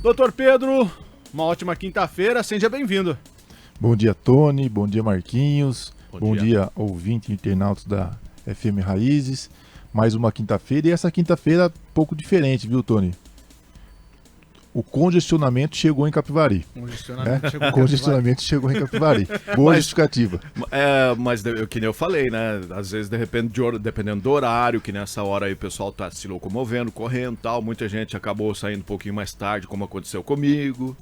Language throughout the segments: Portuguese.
Doutor Pedro, uma ótima quinta-feira, seja bem-vindo. Bom dia, Tony, bom dia, Marquinhos, bom dia. dia, ouvinte e internautas da FM Raízes. Mais uma quinta-feira, e essa quinta-feira um pouco diferente, viu, Tony? O congestionamento chegou em Capivari. Congestionamento chegou em Capivari. Boa justificativa. Mas que nem eu falei, né? Às vezes, dependendo do horário, que nessa hora aí o pessoal tá se locomovendo, correndo e tal. Muita gente acabou saindo um pouquinho mais tarde, como aconteceu comigo.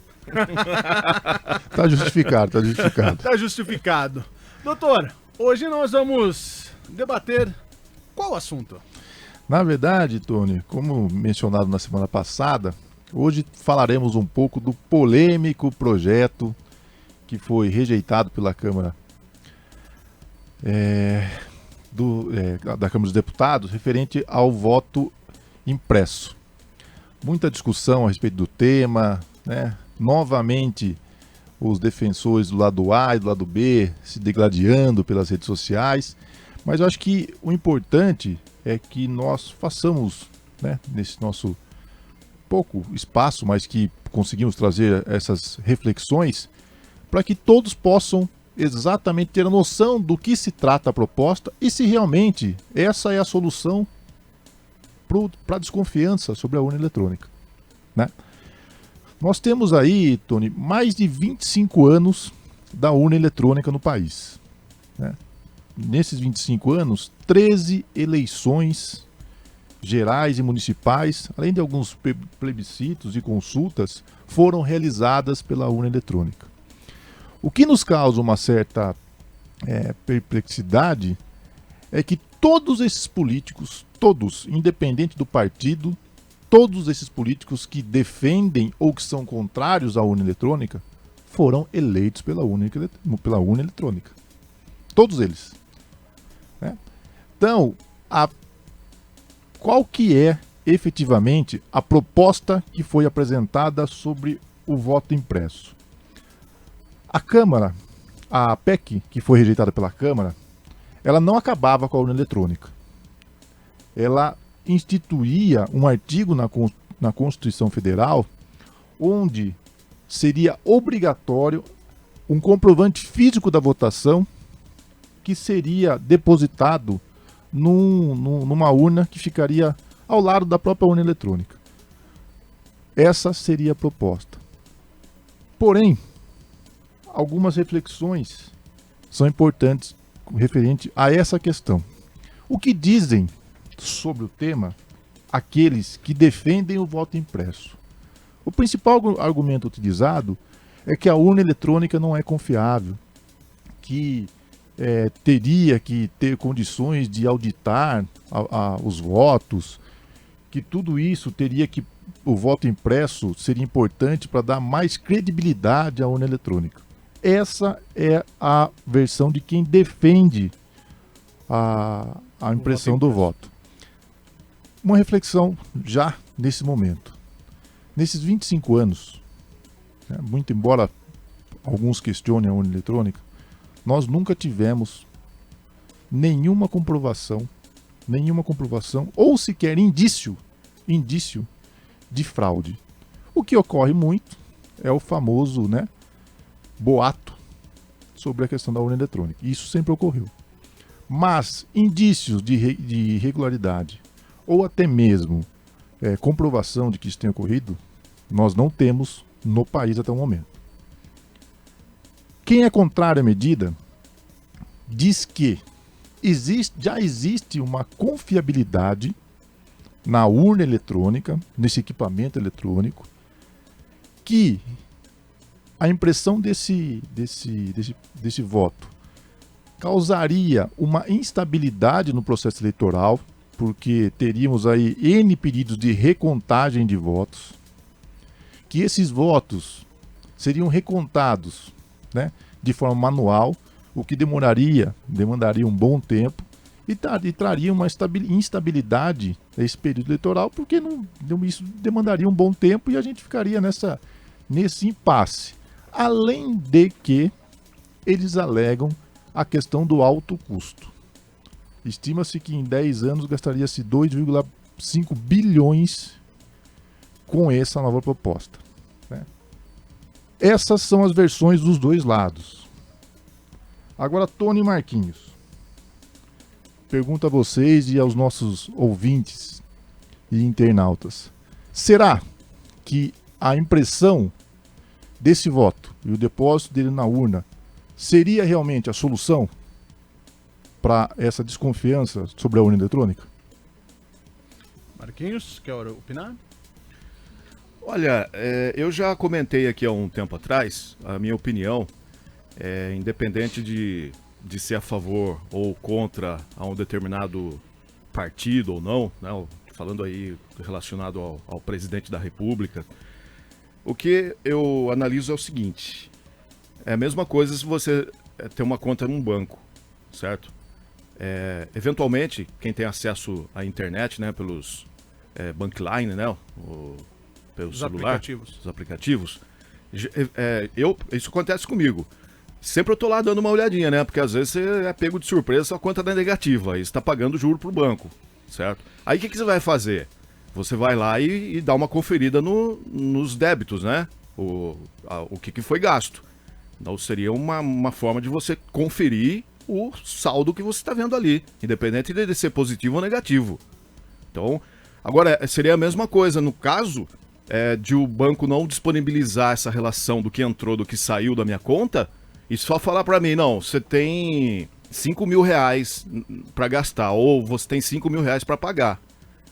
Tá justificado, tá justificado. Tá justificado. Doutor, hoje nós vamos debater qual assunto? Na verdade, Tony, como mencionado na semana passada, hoje falaremos um pouco do polêmico projeto que foi rejeitado pela Câmara da Câmara dos Deputados referente ao voto impresso. Muita discussão a respeito do tema, né? Novamente os defensores do lado A e do lado B se degladiando pelas redes sociais, mas eu acho que o importante é que nós façamos, né, nesse nosso pouco espaço, mas que conseguimos trazer essas reflexões para que todos possam exatamente ter a noção do que se trata a proposta e se realmente essa é a solução para a desconfiança sobre a urna eletrônica, né? Nós temos aí, Tony, mais de 25 anos da urna eletrônica no país, né? Nesses 25 anos, 13 eleições gerais e municipais, além de alguns plebiscitos e consultas, foram realizadas pela urna eletrônica. O que nos causa uma certa perplexidade é que todos esses políticos, todos, independente do partido, todos esses políticos que defendem ou que são contrários à urna eletrônica, foram eleitos pela urna eletrônica. Todos eles, né? Então, qual que é efetivamente a proposta que foi apresentada sobre o voto impresso? A Câmara, a PEC, que foi rejeitada pela Câmara, ela não acabava com a urna eletrônica. Ela instituía um artigo na Constituição Federal onde seria obrigatório um comprovante físico da votação que seria depositado numa urna que ficaria ao lado da própria urna eletrônica. Essa seria a proposta. Porém, algumas reflexões são importantes referente a essa questão. O que dizem sobre o tema aqueles que defendem o voto impresso? O principal argumento utilizado é que a urna eletrônica não é confiável, que teria que ter condições de auditar os votos, que tudo isso teria que... O voto impresso seria importante para dar mais credibilidade à urna eletrônica. Essa é a versão de quem defende a impressão do voto. Uma reflexão já nesse momento. Nesses 25 anos, né, muito embora alguns questionem a urna eletrônica, nós nunca tivemos nenhuma comprovação ou sequer indício de fraude. O que ocorre muito é o famoso, né, boato sobre a questão da urna eletrônica. Isso sempre ocorreu. Mas indícios de irregularidade ou até mesmo comprovação de que isso tenha ocorrido, nós não temos no país até o momento. Quem é contrário à medida diz que já existe uma confiabilidade na urna eletrônica, nesse equipamento eletrônico, que a impressão desse voto causaria uma instabilidade no processo eleitoral, porque teríamos aí N pedidos de recontagem de votos, que esses votos seriam recontados, né, de forma manual, o que demandaria um bom tempo e traria uma instabilidade nesse período eleitoral, porque isso demandaria um bom tempo e a gente ficaria nesse impasse. Além de que eles alegam a questão do alto custo. Estima-se que em 10 anos gastaria-se 2,5 bilhões com essa nova proposta. né? Essas são as versões dos dois lados. Agora, Tony e Marquinhos, pergunto a vocês e aos nossos ouvintes e internautas: será que a impressão desse voto e o depósito dele na urna seria realmente a solução para essa desconfiança sobre a urna eletrônica? Marquinhos, quer opinar? Olha, eu já comentei aqui há um tempo atrás, a minha opinião, independente de ser a favor ou contra a um determinado partido ou não, né, falando aí relacionado ao presidente da República, o que eu analiso é o seguinte: é a mesma coisa se você tem uma conta num banco, certo? Eventualmente, quem tem acesso à internet, né, pelos Bankline, né, pelo Os celular, aplicativos. os aplicativos, isso acontece comigo. Sempre eu tô lá dando uma olhadinha, né? Porque às vezes você é pego de surpresa, sua conta tá negativa, aí você tá pagando juro pro banco, certo? Aí o que você vai fazer? Você vai lá e dá uma conferida nos débitos, né? O que foi gasto. Então seria uma forma de você conferir o saldo que você está vendo ali, independente de ser positivo ou negativo. Então, agora seria a mesma coisa no caso de o banco não disponibilizar essa relação do que entrou, do que saiu da minha conta, e só falar para mim: não, você tem 5 mil reais para gastar, ou você tem 5 mil reais para pagar.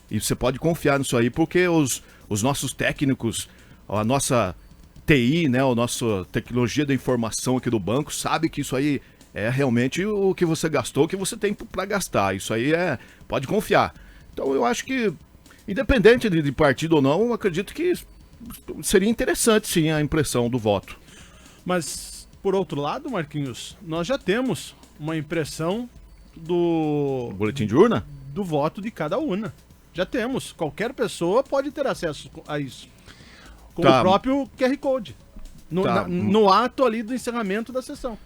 E você pode confiar nisso aí, porque os nossos técnicos, a nossa TI, né, a nossa tecnologia da informação aqui do banco, sabe que isso aí é realmente o que você gastou, o que você tem para gastar. Isso aí pode confiar. Então eu acho que, independente de partido ou não, eu acredito que seria interessante sim a impressão do voto. Mas, por outro lado, Marquinhos, nós já temos uma impressão do Boletim de urna? do voto de cada urna. Já temos. Qualquer pessoa pode ter acesso a isso. Com Tá. o próprio QR Code. Tá. No ato ali do encerramento da sessão.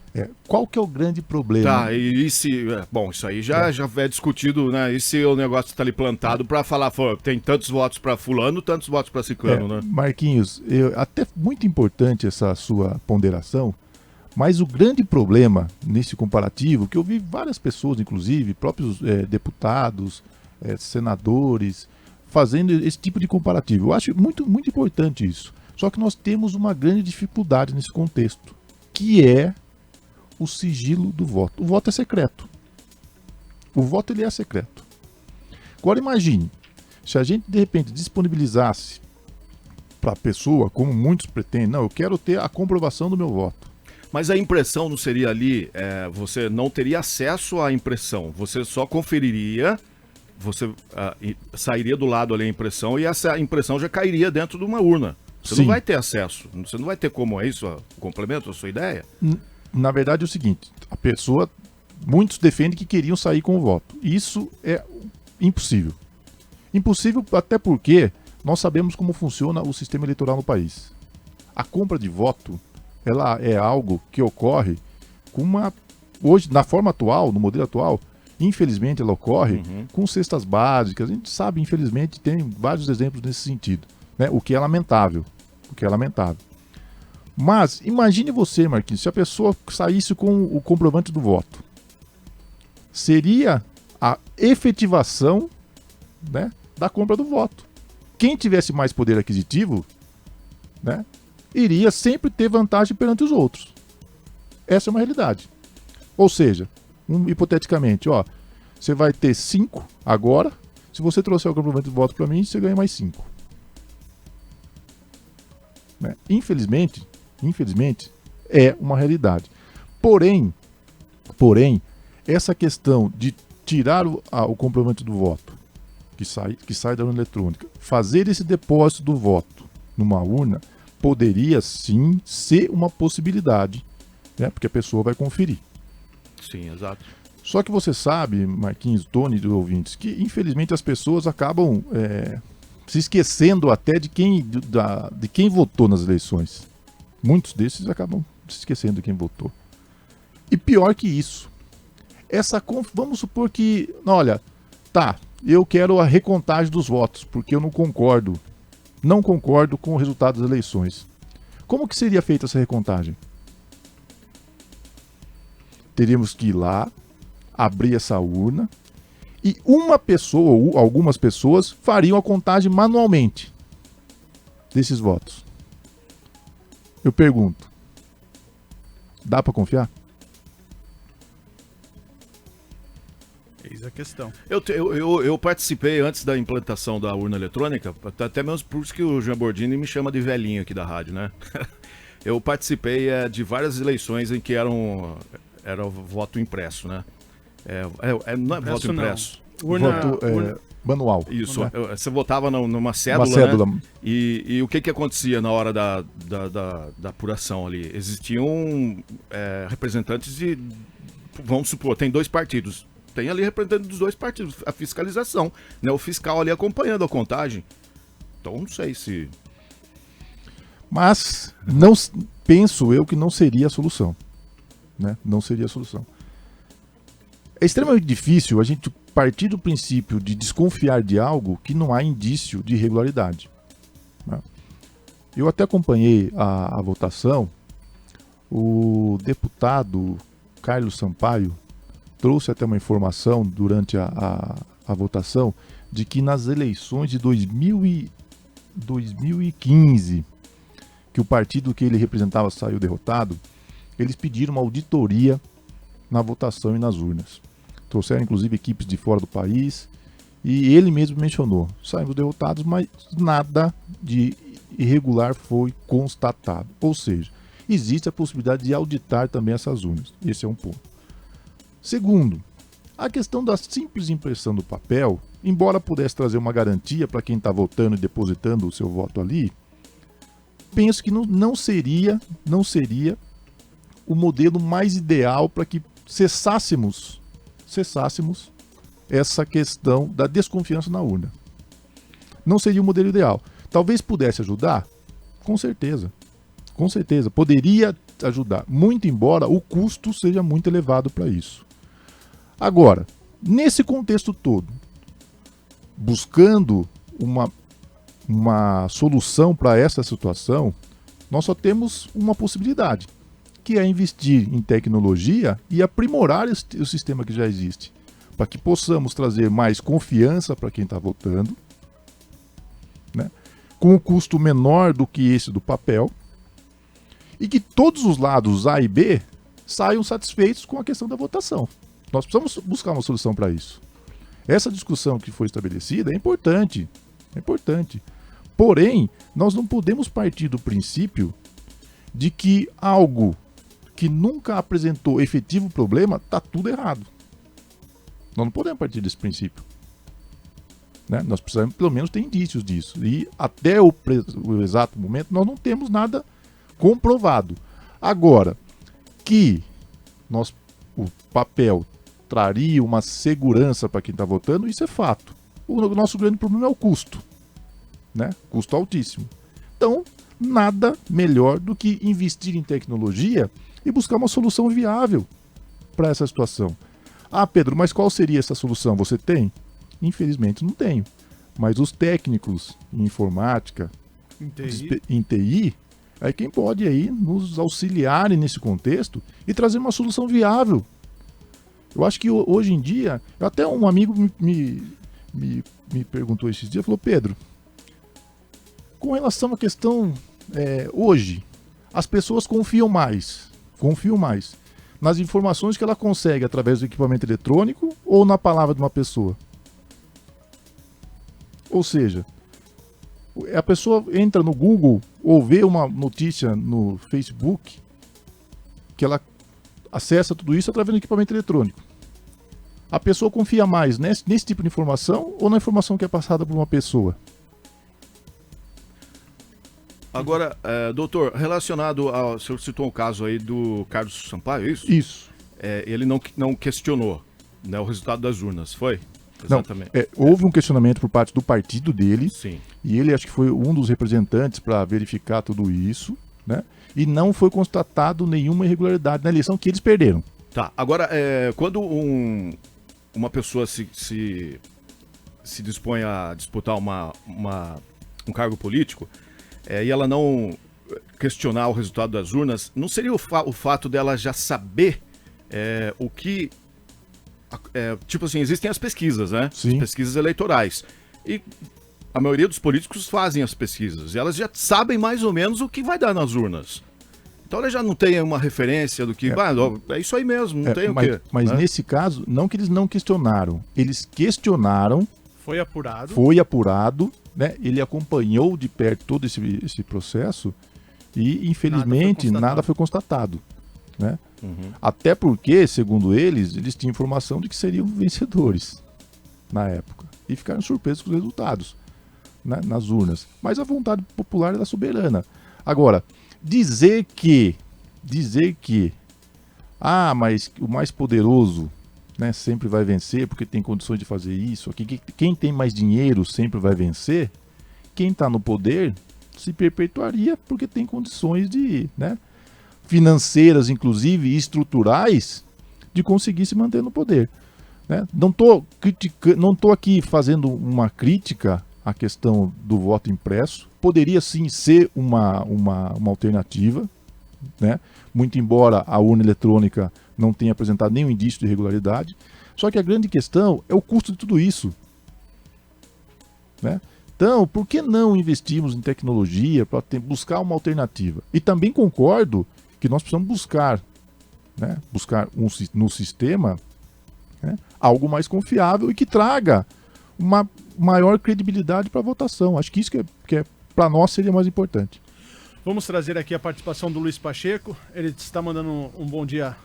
Qual que é o grande problema? Tá, e se... Bom, isso aí já é discutido, né? E se o negócio tá ali plantado pra falar: tem tantos votos pra fulano, tantos votos pra ciclano, né? Marquinhos, até muito importante essa sua ponderação, mas o grande problema nesse comparativo, que eu vi várias pessoas, inclusive próprios deputados, senadores, fazendo esse tipo de comparativo. Eu acho muito, muito importante isso. Só que nós temos uma grande dificuldade nesse contexto, que é o sigilo do voto. O voto é secreto. O voto ele é secreto. Agora imagine, se a gente de repente disponibilizasse para a pessoa, como muitos pretendem: não, eu quero ter a comprovação do meu voto. Mas a impressão não seria ali, você não teria acesso à impressão, você só conferiria, você sairia do lado ali a impressão e essa impressão já cairia dentro de uma urna. Você Sim. não vai ter acesso, você não vai ter como, é isso o complemento, a sua ideia? Na verdade é o seguinte: a pessoa, muitos defendem que queriam sair com o voto. Isso é impossível. Impossível até porque nós sabemos como funciona o sistema eleitoral no país. A compra de voto, ela é algo que ocorre hoje, na forma atual, no modelo atual, infelizmente ela ocorre com cestas básicas. A gente sabe, infelizmente, tem vários exemplos nesse sentido, né? O que é lamentável. Mas imagine você, Marquinhos, se a pessoa saísse com o comprovante do voto. Seria a efetivação, né, da compra do voto. Quem tivesse mais poder aquisitivo, né, iria sempre ter vantagem perante os outros. Essa é uma realidade. Ou seja, hipoteticamente, você vai ter 5 agora. Se você trouxer o comprovante do voto para mim, você ganha mais 5. Né? Infelizmente, é uma realidade. Porém, essa questão de tirar o comprovante do voto, que sai da urna eletrônica, fazer esse depósito do voto numa urna, poderia sim ser uma possibilidade, né? Porque a pessoa vai conferir. Sim, exato. Só que você sabe, Marquinhos, Tony, dos ouvintes, que infelizmente as pessoas acabam se esquecendo até de quem votou nas eleições. Muitos desses acabam se esquecendo de quem votou. E pior que isso, vamos supor que, olha, eu quero a recontagem dos votos, porque eu não concordo com o resultado das eleições. Como que seria feita essa recontagem? Teríamos que ir lá, abrir essa urna, e uma pessoa ou algumas pessoas fariam a contagem manualmente desses votos. Eu pergunto, dá para confiar? Eis a questão. Eu participei antes da implantação da urna eletrônica, até mesmo por isso que o Jean Bordini me chama de velhinho aqui da rádio, né? Eu participei de várias eleições em que era voto impresso, né? Não é voto impresso. Voto manual. Isso, né? você votava numa cédula, Uma cédula. né? E o que acontecia na hora da apuração ali? Existiam representantes de, vamos supor, tem 2 partidos. Tem ali representante dos 2 partidos, a fiscalização, né? O fiscal ali acompanhando a contagem. Então não sei se... Mas não penso eu que não seria a solução. Né? Não seria a solução. É extremamente difícil a gente partir do princípio de desconfiar de algo que não há indício de irregularidade. Né? Eu até acompanhei a votação. O deputado Carlos Sampaio trouxe até uma informação durante a votação de que nas eleições de 2015, que o partido que ele representava saiu derrotado, eles pediram uma auditoria na votação e nas urnas. Trouxeram inclusive equipes de fora do país e ele mesmo mencionou, saímos derrotados, mas nada de irregular foi constatado. Ou seja, existe a possibilidade de auditar também essas urnas. Esse é um ponto. Segundo, a questão da simples impressão do papel, embora pudesse trazer uma garantia para quem está votando e depositando o seu voto ali, penso que não seria o modelo mais ideal para que cessássemos essa questão da desconfiança na urna. Não seria o modelo ideal. Talvez pudesse ajudar? Com certeza. Com certeza. Poderia ajudar. Muito embora o custo seja muito elevado para isso. Agora, nesse contexto todo, buscando uma solução para essa situação, nós só temos uma possibilidade, que é investir em tecnologia e aprimorar o sistema que já existe, para que possamos trazer mais confiança para quem está votando, né, com um custo menor do que esse do papel, e que todos os lados A e B saiam satisfeitos com a questão da votação. Nós precisamos buscar uma solução para isso. Essa discussão que foi estabelecida é importante. É importante. Porém, nós não podemos partir do princípio de que algo que nunca apresentou efetivo problema está tudo errado. Nós não podemos partir desse princípio. Né? Nós precisamos, pelo menos, ter indícios disso. E até o exato momento, nós não temos nada comprovado. Agora, que o papel traria uma segurança para quem está votando, isso é fato. O nosso grande problema é o custo. Né? Custo altíssimo. Então, nada melhor do que investir em tecnologia e buscar uma solução viável para essa situação. Ah, Pedro, mas qual seria essa solução? Você tem? Infelizmente não tenho. Mas os técnicos em informática, em TI, é quem pode aí nos auxiliarem nesse contexto e trazer uma solução viável. Eu acho que hoje em dia, até um amigo me perguntou esses dias, falou, Pedro, com relação à questão hoje, as pessoas confiam mais nas informações que ela consegue através do equipamento eletrônico ou na palavra de uma pessoa. Ou seja, a pessoa entra no Google ou vê uma notícia no Facebook que ela acessa tudo isso através do equipamento eletrônico. A pessoa confia mais nesse tipo de informação ou na informação que é passada por uma pessoa? Agora, doutor, relacionado ao... O senhor citou um caso aí do Carlos Sampaio, é isso? Isso. Ele não questionou, né, o resultado das urnas, foi? Exatamente. Houve um questionamento por parte do partido dele. Sim. E ele acho que foi um dos representantes para verificar tudo isso, né? E não foi constatado nenhuma irregularidade na eleição que eles perderam. Tá, agora, quando uma pessoa se dispõe a disputar um cargo político, e ela não questionar o resultado das urnas, não seria o fato dela já saber o que... tipo assim, existem as pesquisas, né? Sim. As pesquisas eleitorais. E a maioria dos políticos fazem as pesquisas. E elas já sabem mais ou menos o que vai dar nas urnas. Então ela já não tem uma referência do que... É isso aí mesmo, não tem o quê. Mas né? nesse caso, não que eles não questionaram. Eles questionaram, Foi apurado. foi apurado, né? Ele acompanhou de perto todo esse processo e, infelizmente, nada foi constatado. Né? Uhum. Até porque, segundo eles tinham informação de que seriam vencedores na época. E ficaram surpresos com os resultados, né, nas urnas. Mas a vontade popular era soberana. Agora, dizer que mas o mais poderoso, né, sempre vai vencer porque tem condições de fazer isso, quem tem mais dinheiro sempre vai vencer, quem está no poder se perpetuaria porque tem condições de, né, financeiras, inclusive, e estruturais, de conseguir se manter no poder. Né? Não estou aqui fazendo uma crítica à questão do voto impresso. Poderia sim ser uma alternativa, né? Muito embora a urna eletrônica não tenha apresentado nenhum indício de irregularidade. Só que a grande questão é o custo de tudo isso. Né? Então, por que não investirmos em tecnologia para buscar uma alternativa? E também concordo que nós precisamos buscar no sistema, né, algo mais confiável e que traga uma maior credibilidade para a votação. Acho que isso que para nós seria mais importante. Vamos trazer aqui a participação do Luiz Pacheco. Ele está mandando um bom dia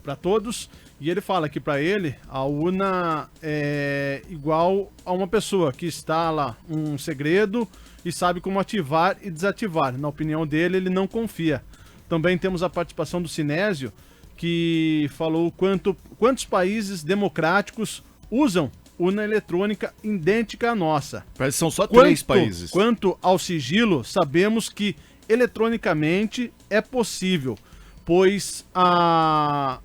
para todos. E ele fala que para ele a urna é igual a uma pessoa que instala um segredo e sabe como ativar e desativar. Na opinião dele, ele não confia. Também temos a participação do Sinésio, que falou quantos países democráticos usam urna eletrônica idêntica à nossa. Parece que são só 3 países. Quanto ao sigilo, sabemos que eletronicamente é possível, pois a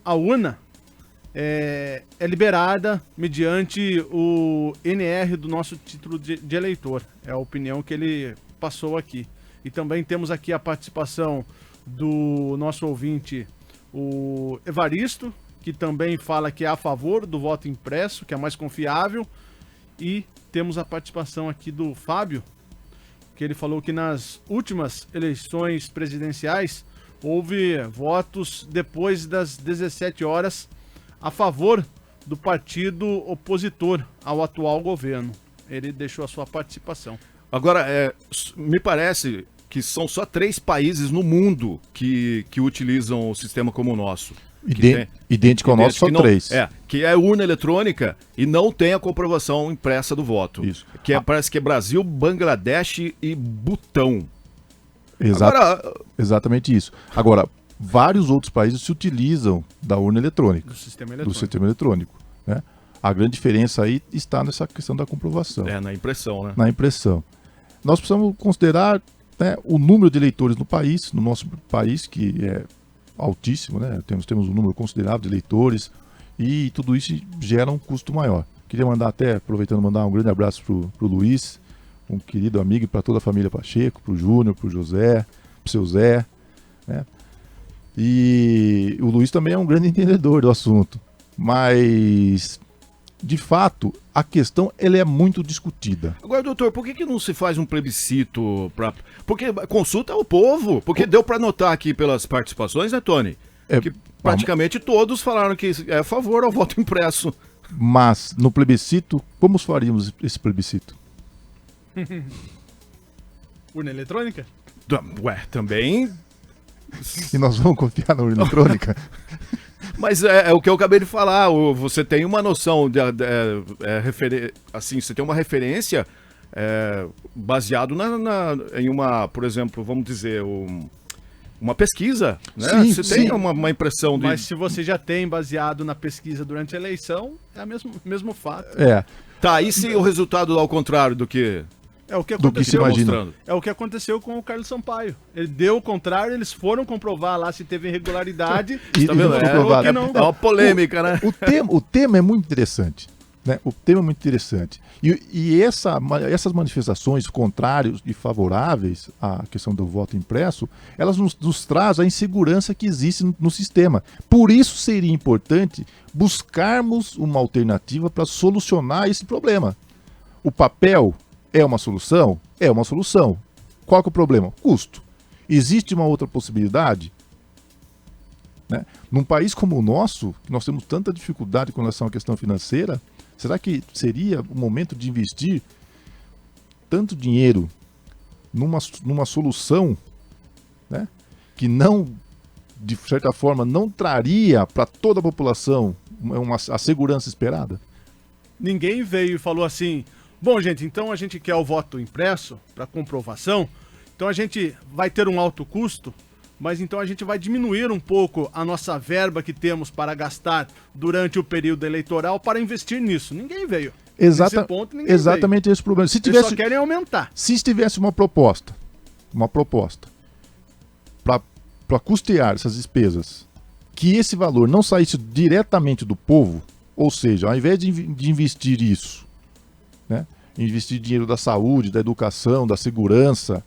urna é liberada mediante o NR do nosso título de eleitor. É a opinião que ele passou aqui. E também temos aqui a participação do nosso ouvinte, o Evaristo, que também fala que é a favor do voto impresso, que é mais confiável. E temos a participação aqui do Fábio, que ele falou que nas últimas eleições presidenciais houve votos depois das 17 horas a favor do partido opositor ao atual governo. Ele deixou a sua participação. Agora, me parece que são só 3 países no mundo que utilizam o sistema como o nosso. Idêntico ao nosso, só 3. Que é urna eletrônica e não tem a comprovação impressa do voto. Isso. Parece que é Brasil, Bangladesh e Butão. Exatamente isso. Agora, vários outros países se utilizam da urna eletrônica. Do sistema eletrônico. Né? A grande diferença aí está nessa questão da comprovação. Na impressão, né? Na impressão. Nós precisamos considerar, né, o número de eleitores no país, no nosso país, que é altíssimo, né? Temos um número considerável de eleitores e tudo isso gera um custo maior. Queria mandar um grande abraço pro Luiz, um querido amigo, para toda a família Pacheco, pro Júnior, pro José, pro seu Zé, né? E o Luiz também é um grande entendedor do assunto, mas de fato a questão ela é muito discutida. Agora, doutor, por que não se faz um plebiscito porque consulta ao povo? Porque deu para notar aqui pelas participações, né, Tony? Que praticamente todos falaram que é a favor ao voto impresso. Mas no plebiscito, como faríamos esse plebiscito? Urna eletrônica? Também. E nós vamos confiar na urna eletrônica? Mas é o que eu acabei de falar. Você tem uma noção assim, você tem uma referência baseado em uma, por exemplo, vamos dizer, uma pesquisa, né? Sim, você tem uma impressão de... Mas se você já tem baseado na pesquisa durante a eleição, é o mesmo fato. Tá, e se o resultado dá ao contrário do que... É o que do que se aconteceu, imagina. é o que aconteceu com o Carlos Sampaio. Ele deu o contrário, eles foram comprovar lá se teve irregularidade. E tá vendo? não foi provado. É uma polêmica, né? O tema é muito interessante. Né? O tema é muito interessante. E essas manifestações contrárias e favoráveis à questão do voto impresso, elas nos trazem a insegurança que existe no sistema. Por isso seria importante buscarmos uma alternativa para solucionar esse problema. O papel é uma solução? É uma solução. Qual que é o problema? Custo. Existe uma outra possibilidade? Né? Num país como o nosso, que nós temos tanta dificuldade com relação à questão financeira, será que seria o momento de investir tanto dinheiro numa solução, né, que não, de certa forma, não traria para toda a população a segurança esperada? Ninguém veio e falou assim: bom, gente, então a gente quer o voto impresso para comprovação, então a gente vai ter um alto custo, mas então a gente vai diminuir um pouco a nossa verba que temos para gastar durante o período eleitoral para investir nisso. Ninguém veio. Nesse ponto, ninguém exatamente veio. Esse problema. Eles só querem aumentar. Se tivesse uma proposta para custear essas despesas, que esse valor não saísse diretamente do povo, ou seja, ao invés de investir isso, né, investir dinheiro da saúde, da educação, da segurança,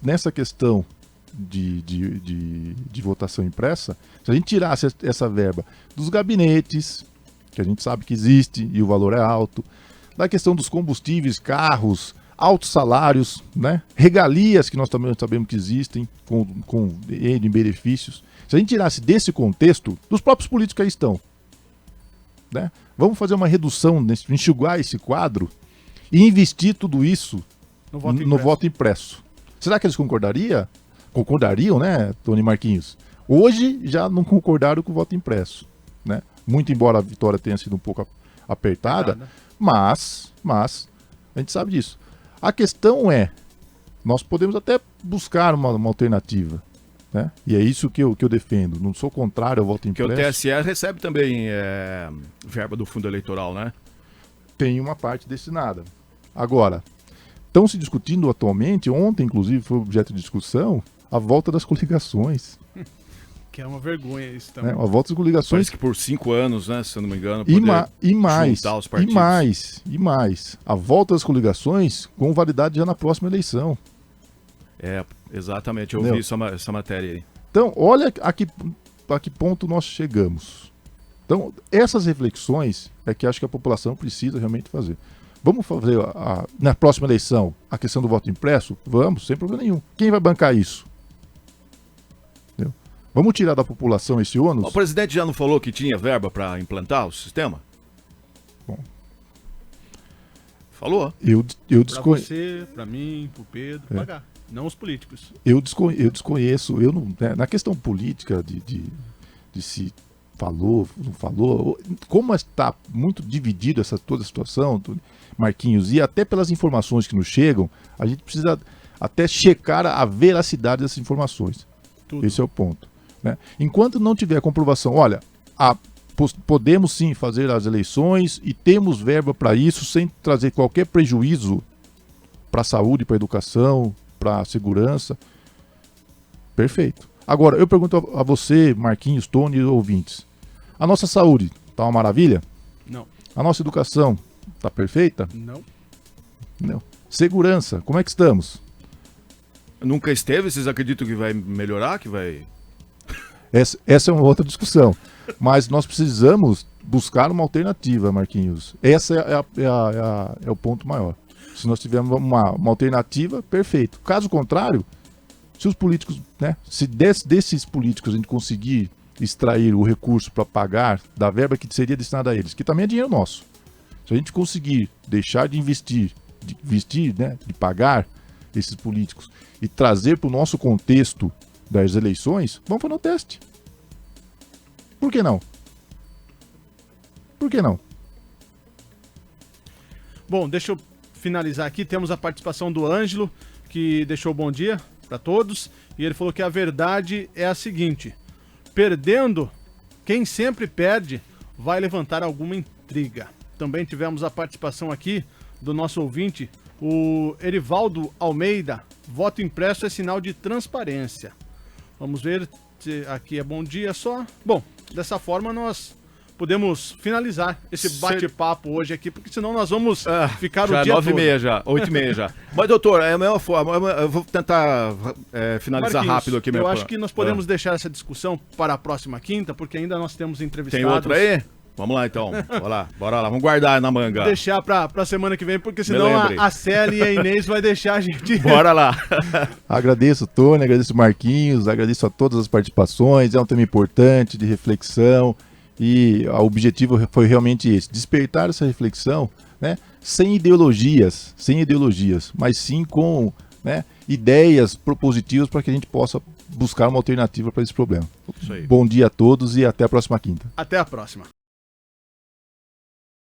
nessa questão de votação impressa, se a gente tirasse essa verba dos gabinetes, que a gente sabe que existe e o valor é alto, da questão dos combustíveis, carros, altos salários, né, regalias que nós também sabemos que existem, com benefícios, se a gente tirasse desse contexto, dos próprios políticos que aí estão, né, vamos fazer uma redução, enxugar esse quadro e investir tudo isso no voto impresso. Será que eles concordariam, né, Tony Marquinhos? Hoje já não concordaram com o voto impresso, né? Muito embora a vitória tenha sido um pouco apertada, mas a gente sabe disso. A questão é, nós podemos até buscar uma alternativa, né? E é isso que eu defendo. Não sou contrário ao voto impresso. Porque o TSE recebe também verba do fundo eleitoral, né? Tem uma parte destinada. Agora, estão se discutindo atualmente, ontem inclusive foi objeto de discussão, a volta das coligações. Que é uma vergonha isso também. A volta das coligações. Parece que por 5 anos, né, se eu não me engano, e mais. A volta das coligações com validade já na próxima eleição. Exatamente, eu vi essa matéria aí. Então, olha a que ponto nós chegamos. Então, essas reflexões é que acho que a população precisa realmente fazer. Vamos fazer na próxima eleição a questão do voto impresso? Vamos, sem problema nenhum. Quem vai bancar isso? Entendeu? Vamos tirar da população esse ônus? O presidente já não falou que tinha verba para implantar o sistema? Bom. Falou. Eu Para você, para mim, para o Pedro, pagar. Não os políticos. Eu desconheço. Né, na questão política de se falou, não falou, como está muito dividido toda a situação, Marquinhos, e até pelas informações que nos chegam, a gente precisa até checar a veracidade dessas informações. Tudo. Esse é o ponto. Né? Enquanto não tiver comprovação, olha, podemos sim fazer as eleições e temos verba para isso sem trazer qualquer prejuízo para a saúde, para a educação, para a segurança. Perfeito. Agora, eu pergunto a você, Marquinhos, Tony e ouvintes, a nossa saúde está uma maravilha? Não. A nossa educação está perfeita? Não. Não. Segurança, como é que estamos? Nunca esteve? Vocês acreditam que vai melhorar? Que vai... Essa é uma outra discussão. Mas nós precisamos buscar uma alternativa, Marquinhos. Essa é o ponto maior. Se nós tivermos uma alternativa, perfeito. Caso contrário, se os políticos, né, se desses políticos a gente conseguir extrair o recurso para pagar da verba que seria destinada a eles, que também é dinheiro nosso. Se a gente conseguir deixar de investir, né, de pagar esses políticos e trazer para o nosso contexto das eleições, vamos fazer o teste. Por que não? Por que não? Bom, deixa eu finalizar aqui. Temos a participação do Ângelo, que deixou bom dia para todos. E ele falou que a verdade é a seguinte: perdendo, quem sempre perde vai levantar alguma intriga. Também tivemos a participação aqui do nosso ouvinte, o Erivaldo Almeida. Voto impresso é sinal de transparência. Vamos ver se aqui é bom dia só. Bom, dessa forma nós podemos finalizar esse bate-papo hoje aqui, porque senão nós vamos ficar já o dia 9h30 já, 8h30 já. Mas, doutor, é a mesma forma, eu vou tentar finalizar Marquinhos, rápido aqui. eu acho que nós podemos deixar essa discussão para a próxima quinta, porque ainda nós temos entrevistados. Tem outra aí? Vamos lá, então. Bora lá. Vamos guardar na manga. Deixar pra semana que vem, porque senão a Célia e a Inês vai deixar a gente... Bora lá. Agradeço o Tony, agradeço o Marquinhos, agradeço a todas as participações. É um tema importante, de reflexão. E o objetivo foi realmente esse, despertar essa reflexão, né, sem ideologias, mas sim com, né, ideias propositivas para que a gente possa buscar uma alternativa para esse problema. Isso aí. Bom dia a todos e até a próxima quinta. Até a próxima.